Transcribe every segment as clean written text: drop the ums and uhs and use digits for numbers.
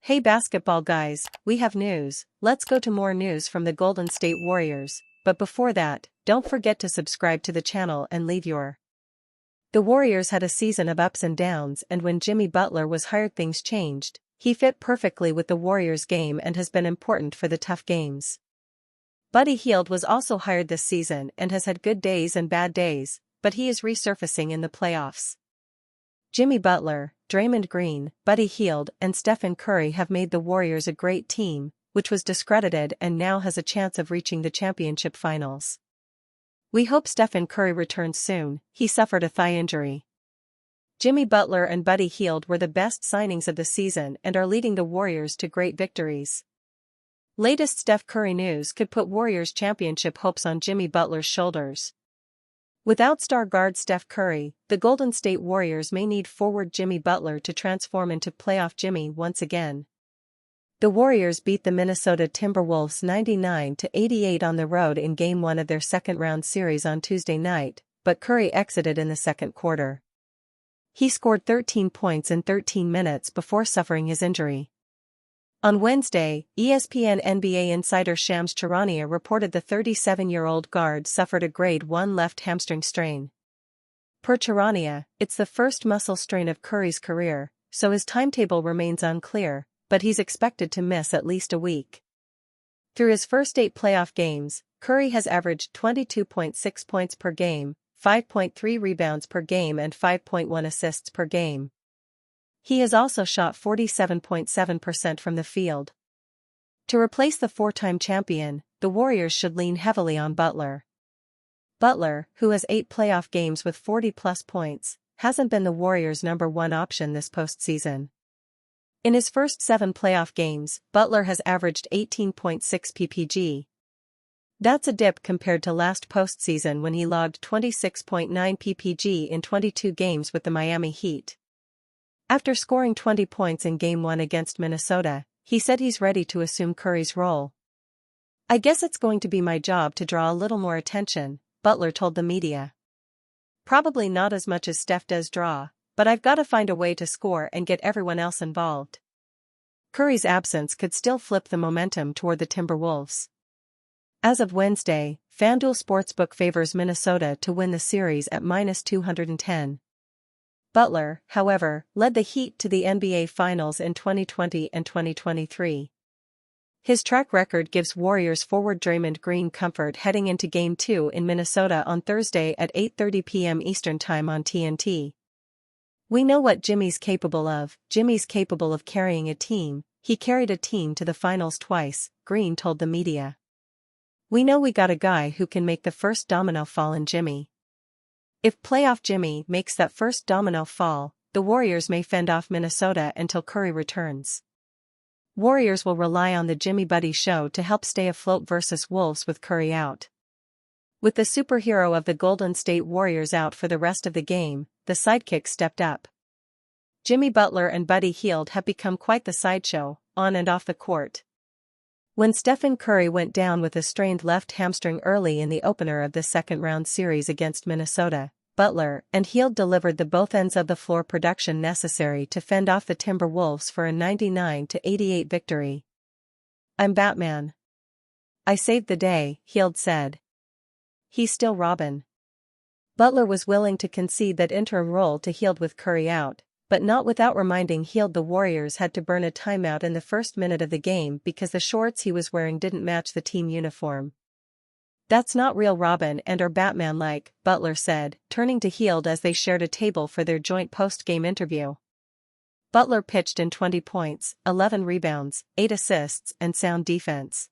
Hey basketball guys, we have news. Let's go to more news from the Golden State Warriors, but before that, don't forget to subscribe to the channel and leave your. The Warriors had a season of ups and downs, and when Jimmy Butler was hired things changed. He fit perfectly with the Warriors game and has been important for the tough games. Buddy Hield was also hired this season and has had good days and bad days, but he is resurfacing in the playoffs. Jimmy Butler, Draymond Green, Buddy Hield and Stephen Curry have made the Warriors a great team, which was discredited and now has a chance of reaching the championship finals. We hope Stephen Curry returns soon. He suffered a thigh injury. Jimmy Butler and Buddy Hield were the best signings of the season and are leading the Warriors to great victories. Latest Steph Curry news could put Warriors championship hopes on Jimmy Butler's shoulders. Without star guard Steph Curry, the Golden State Warriors may need forward Jimmy Butler to transform into playoff Jimmy once again. The Warriors beat the Minnesota Timberwolves 99-88 on the road in Game 1 of their second-round series on Tuesday night, but Curry exited in the second quarter. He scored 13 points in 13 minutes before suffering his injury. On Wednesday, ESPN NBA insider Shams Charania reported the 37-year-old guard suffered a grade 1 left hamstring strain. Per Charania, it's the first muscle strain of Curry's career, so his timetable remains unclear, but he's expected to miss at least a week. Through his first 8 playoff games, Curry has averaged 22.6 points per game, 5.3 rebounds per game and 5.1 assists per game. He has also shot 47.7% from the field. To replace the four-time champion, the Warriors should lean heavily on Butler. Butler, who has 8 playoff games with 40-plus points, hasn't been the Warriors' #1 option this postseason. In his first 7 playoff games, Butler has averaged 18.6 ppg. That's a dip compared to last postseason when he logged 26.9 ppg in 22 games with the Miami Heat. After scoring 20 points in Game 1 against Minnesota, he said he's ready to assume Curry's role. "I guess it's going to be my job to draw a little more attention," Butler told the media. "Probably not as much as Steph does draw, but I've got to find a way to score and get everyone else involved." Curry's absence could still flip the momentum toward the Timberwolves. As of Wednesday, FanDuel Sportsbook favors Minnesota to win the series at -210. Butler, however, led the Heat to the NBA Finals in 2020 and 2023. His track record gives Warriors forward Draymond Green comfort heading into Game 2 in Minnesota on Thursday at 8:30 p.m. Eastern Time on TNT. "We know what Jimmy's capable of. Jimmy's capable of carrying a team. He carried a team to the finals twice," Green told the media. "We know we got a guy who can make the first domino fall in Jimmy. If playoff Jimmy makes that first domino fall, the Warriors may fend off Minnesota until Curry returns. Warriors will rely on the Jimmy Buddy show to help stay afloat versus Wolves with Curry out." With the superhero of the Golden State Warriors out for the rest of the game, the sidekick stepped up. Jimmy Butler and Buddy Hield have become quite the sideshow, on and off the court. When Stephen Curry went down with a strained left hamstring early in the opener of the second-round series against Minnesota, Butler and Hield delivered the both ends of the floor production necessary to fend off the Timberwolves for a 99-88 victory. "I'm Batman. I saved the day," Hield said. "He's still Robin." Butler was willing to concede that interim role to Hield with Curry out, but not without reminding Hield the Warriors had to burn a timeout in the first minute of the game because the shorts he was wearing didn't match the team uniform. "That's not real Robin and or Batman-like," Butler said, turning to Hield as they shared a table for their joint post-game interview. Butler pitched in 20 points, 11 rebounds, 8 assists and sound defense.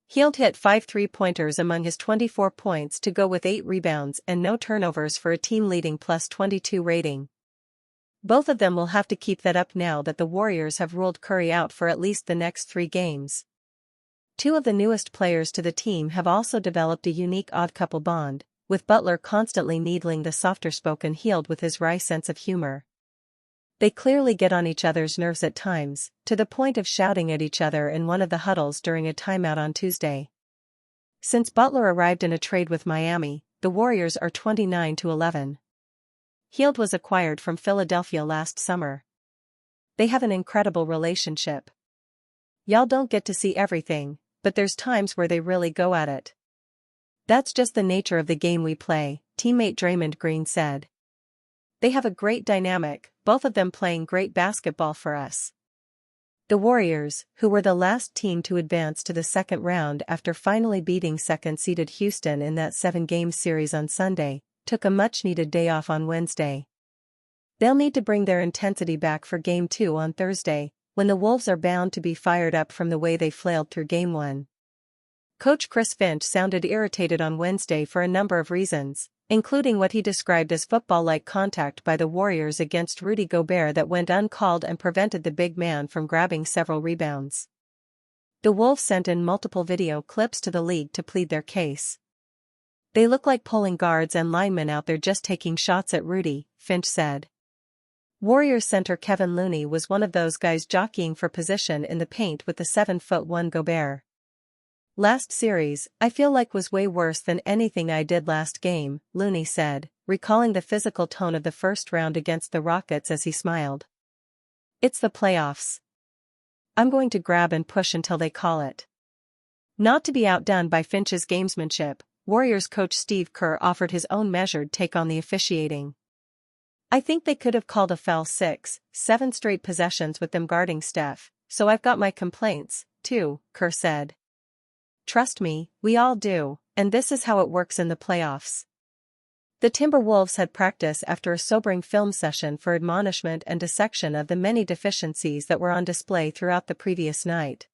Hield hit 5 three-pointers among his 24 points to go with 8 rebounds and no turnovers for a team-leading +22 rating. Both of them will have to keep that up now that the Warriors have ruled Curry out for at least the next 3 games. 2 of the newest players to the team have also developed a unique odd-couple bond, with Butler constantly needling the softer-spoken Hield with his wry sense of humor. They clearly get on each other's nerves at times, to the point of shouting at each other in one of the huddles during a timeout on Tuesday. Since Butler arrived in a trade with Miami, the Warriors are 29-11. Hield was acquired from Philadelphia last summer. They have an incredible relationship. Y'all don't get to see everything, but there's times where they really go at it. That's just the nature of the game we play, teammate Draymond Green said. They have a great dynamic, both of them playing great basketball for us. The Warriors, who were the last team to advance to the second round after finally beating second-seeded Houston in that 7-game series on Sunday, took a much-needed day off on Wednesday. They'll need to bring their intensity back for Game 2 on Thursday, when the Wolves are bound to be fired up from the way they flailed through Game 1. Coach Chris Finch sounded irritated on Wednesday for a number of reasons, including what he described as football-like contact by the Warriors against Rudy Gobert that went uncalled and prevented the big man from grabbing several rebounds. The Wolves sent in multiple video clips to the league to plead their case. They look like pulling guards and linemen out there just taking shots at Rudy, Finch said. Warriors center Kevin Looney was one of those guys jockeying for position in the paint with the 7'1" Gobert. Last series, I feel like was way worse than anything I did last game, Looney said, recalling the physical tone of the first round against the Rockets as he smiled. It's the playoffs. I'm going to grab and push until they call it. Not to be outdone by Finch's gamesmanship, Warriors coach Steve Kerr offered his own measured take on the officiating. I think they could have called a foul 6, 7 straight possessions with them guarding Steph, so I've got my complaints, too, Kerr said. Trust me, we all do, and this is how it works in the playoffs. The Timberwolves had practice after a sobering film session for admonishment and dissection of the many deficiencies that were on display throughout the previous night.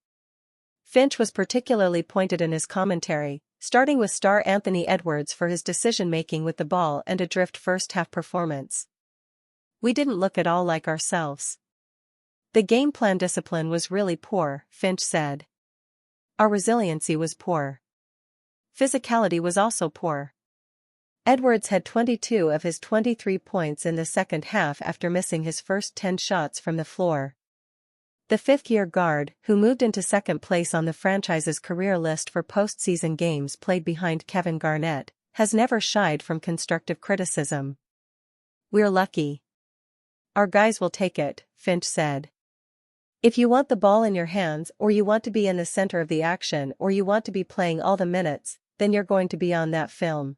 Finch was particularly pointed in his commentary, starting with star Anthony Edwards for his decision-making with the ball and adrift first-half performance. We didn't look at all like ourselves. The game plan discipline was really poor, Finch said. Our resiliency was poor. Physicality was also poor. Edwards had 22 of his 23 points in the second half after missing his first 10 shots from the floor. The fifth-year guard, who moved into second place on the franchise's career list for postseason games played behind Kevin Garnett, has never shied from constructive criticism. We're lucky. Our guys will take it, Finch said. If you want the ball in your hands or you want to be in the center of the action or you want to be playing all the minutes, then you're going to be on that film.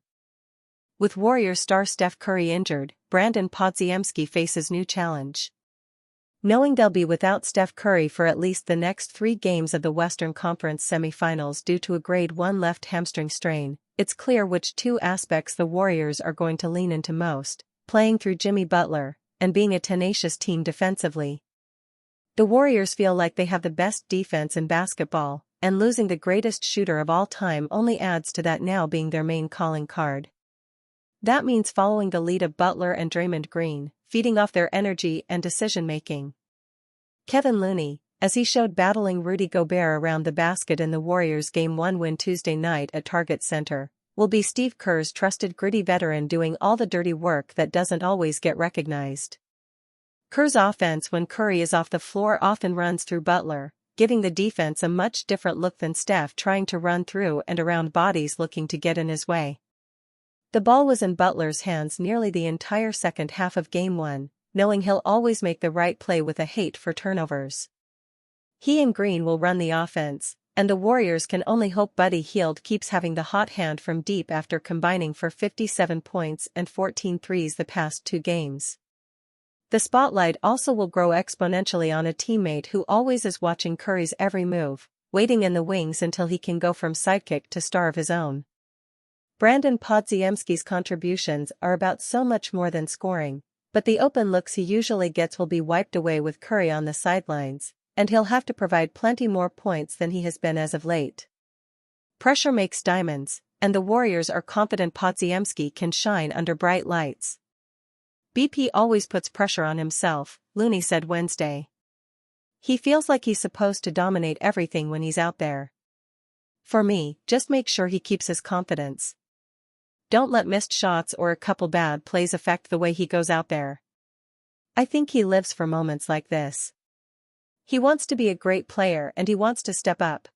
With Warriors star Steph Curry injured, Brandon Podziemski faces new challenge. Knowing they'll be without Steph Curry for at least the next 3 games of the Western Conference semifinals due to a grade 1 left hamstring strain, it's clear which 2 aspects the Warriors are going to lean into most, playing through Jimmy Butler, and being a tenacious team defensively. The Warriors feel like they have the best defense in basketball, and losing the greatest shooter of all time only adds to that now being their main calling card. That means following the lead of Butler and Draymond Green, feeding off their energy and decision-making. Kevin Looney, as he showed battling Rudy Gobert around the basket in the Warriors' Game 1 win Tuesday night at Target Center, will be Steve Kerr's trusted gritty veteran doing all the dirty work that doesn't always get recognized. Kerr's offense when Curry is off the floor often runs through Butler, giving the defense a much different look than Steph trying to run through and around bodies looking to get in his way. The ball was in Butler's hands nearly the entire second half of Game 1, knowing he'll always make the right play with a hate for turnovers. He and Green will run the offense, and the Warriors can only hope Buddy Hield keeps having the hot hand from deep after combining for 57 points and 14 threes the past 2 games. The spotlight also will grow exponentially on a teammate who always is watching Curry's every move, waiting in the wings until he can go from sidekick to star of his own. Brandon Podziemski's contributions are about so much more than scoring, but the open looks he usually gets will be wiped away with Curry on the sidelines, and he'll have to provide plenty more points than he has been as of late. Pressure makes diamonds, and the Warriors are confident Podziemski can shine under bright lights. BP always puts pressure on himself, Looney said Wednesday. He feels like he's supposed to dominate everything when he's out there. For me, just make sure he keeps his confidence. Don't let missed shots or a couple bad plays affect the way he goes out there. I think he lives for moments like this. He wants to be a great player and he wants to step up.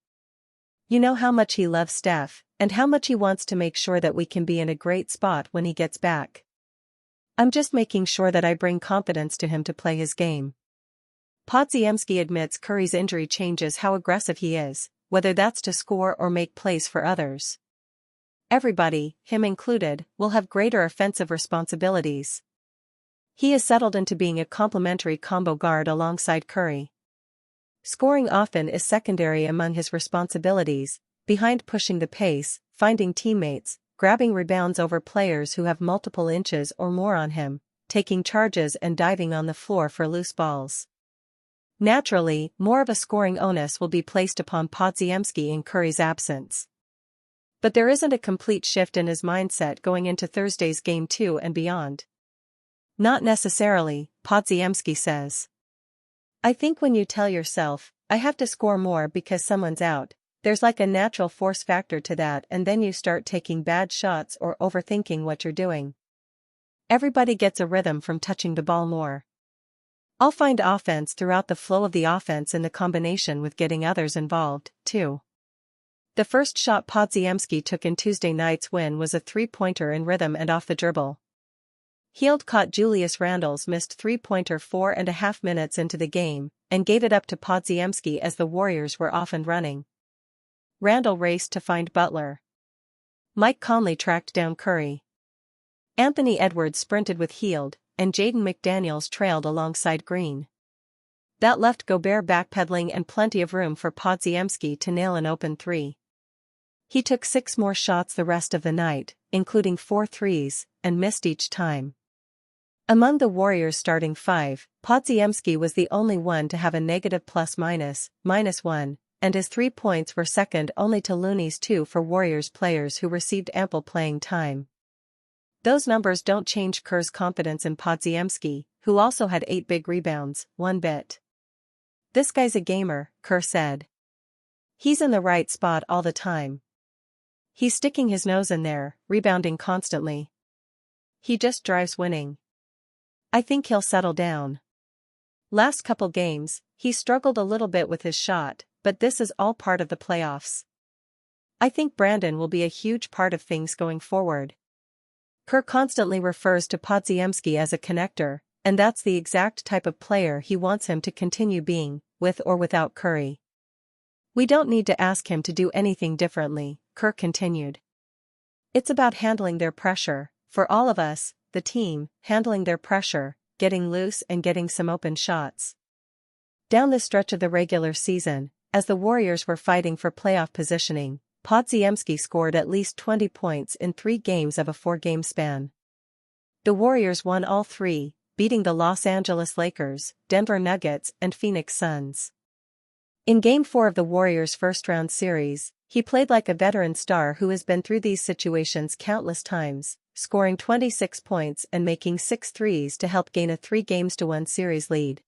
You know how much he loves Steph, and how much he wants to make sure that we can be in a great spot when he gets back. I'm just making sure that I bring confidence to him to play his game. Podziemski admits Curry's injury changes how aggressive he is, whether that's to score or make plays for others. Everybody, him included, will have greater offensive responsibilities. He is settled into being a complementary combo guard alongside Curry. Scoring often is secondary among his responsibilities, behind pushing the pace, finding teammates, grabbing rebounds over players who have multiple inches or more on him, taking charges and diving on the floor for loose balls. Naturally, more of a scoring onus will be placed upon Podziemski in Curry's absence. But there isn't a complete shift in his mindset going into Thursday's Game 2 and beyond. Not necessarily, Podziemski says. I think when you tell yourself, I have to score more because someone's out, there's like a natural force factor to that, and then you start taking bad shots or overthinking what you're doing. Everybody gets a rhythm from touching the ball more. I'll find offense throughout the flow of the offense in the combination with getting others involved, too. The first shot Podziemski took in Tuesday night's win was a three-pointer in rhythm and off the dribble. Hield caught Julius Randle's missed three-pointer 4.5 minutes into the game, and gave it up to Podziemski as the Warriors were off and running. Randle raced to find Butler. Mike Conley tracked down Curry. Anthony Edwards sprinted with Hield, and Jaden McDaniels trailed alongside Green. That left Gobert backpedaling and plenty of room for Podziemski to nail an open three. He took 6 more shots the rest of the night, including 4 threes, and missed each time. Among the Warriors' starting 5, Podziemski was the only one to have a negative +-1, and his 3 points were second only to Looney's 2 for Warriors players who received ample playing time. Those numbers don't change Kerr's confidence in Podziemski, who also had 8 big rebounds, 1 bit. This guy's a gamer, Kerr said. He's in the right spot all the time. He's sticking his nose in there, rebounding constantly. He just drives winning. I think he'll settle down. Last couple games, he struggled a little bit with his shot, but this is all part of the playoffs. I think Brandon will be a huge part of things going forward. Kerr constantly refers to Podziemski as a connector, and that's the exact type of player he wants him to continue being, with or without Curry. We don't need to ask him to do anything differently, Kerr continued. It's about handling their pressure, for all of us, the team, handling their pressure, getting loose and getting some open shots. Down the stretch of the regular season, as the Warriors were fighting for playoff positioning, Podziemski scored at least 20 points in 3 games of a 4-game span. The Warriors won all 3, beating the Los Angeles Lakers, Denver Nuggets, and Phoenix Suns. In Game 4 of the Warriors' first-round series, he played like a veteran star who has been through these situations countless times, scoring 26 points and making 6 threes to help gain a 3-1 series lead.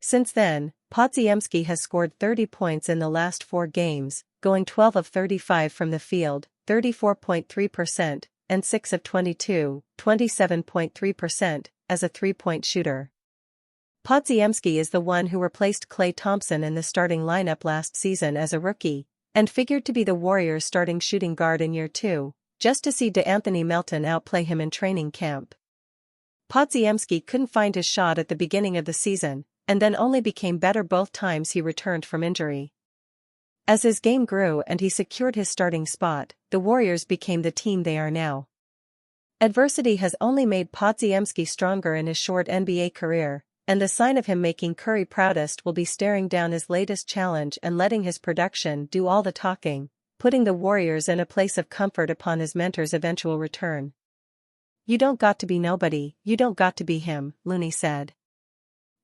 Since then, Podziemski has scored 30 points in the last 4 games, going 12 of 35 from the field, 34.3%, and 6 of 22, 27.3%, as a three-point shooter. Podziemski is the one who replaced Klay Thompson in the starting lineup last season as a rookie, and figured to be the Warriors' starting shooting guard in year 2, just to see DeAnthony Melton outplay him in training camp. Podziemski couldn't find his shot at the beginning of the season, and then only became better both times he returned from injury. As his game grew and he secured his starting spot, the Warriors became the team they are now. Adversity has only made Podziemski stronger in his short NBA career, and the sign of him making Curry proudest will be staring down his latest challenge and letting his production do all the talking, putting the Warriors in a place of comfort upon his mentor's eventual return. You don't got to be nobody, you don't got to be him, Looney said.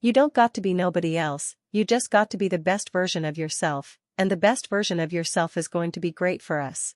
You don't got to be nobody else, you just got to be the best version of yourself, and the best version of yourself is going to be great for us.